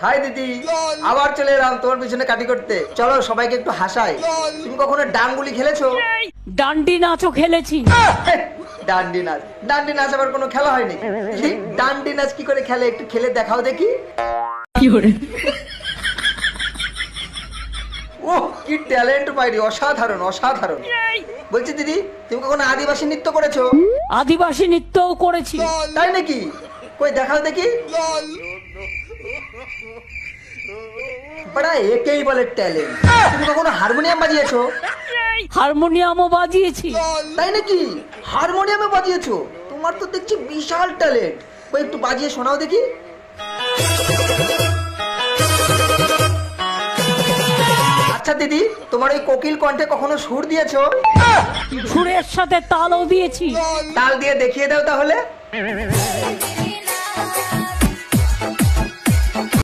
High দিদি, আবার চলে এলাম তোমার পিছনে কাটি করতে। চলো সবাইকে একটু হাসাই। তুমি কখনো ডাঙ্গুলি খেলেছো? ডান্ডি নাচও খেলেছি। ডান্ডি নাচ? ডান্ডি নাচ আবার কোনো খেলা হয়নি। দিদি, ডান্ডি নাচ কি করে খেলে একটু খেলে দেখাও দেখি। ও কি ট্যালেন্ট পাইরি, অসাধারণ অসাধারণ। বলছি দিদি, তুমি কখনো আদিবাসী নৃত্য করেছো? আদিবাসী নৃত্যও করেছি। তাই নাকি? কই দেখাও দেখি। বড়া একেই বলে ট্যালেন্ট। তুমি কখনো হারমোনিয়াম বাজিয়েছো? হারমোনিয়ামও বাজিয়েছি। তাই নাকি? হারমোনিয়ামে বাজিয়েছো? তোমার তো দেখছি বিশাল ট্যালেন্ট। কই একটু বাজিয়ে শোনাও দেখি। আচ্ছা দিদি, তোমার ওই কোকিল কণ্ঠে কখনো সুর দিয়েছো? সুরের সাথে তালও দিয়েছি। তাল দিয়ে দেখিয়ে দাও তাহলে।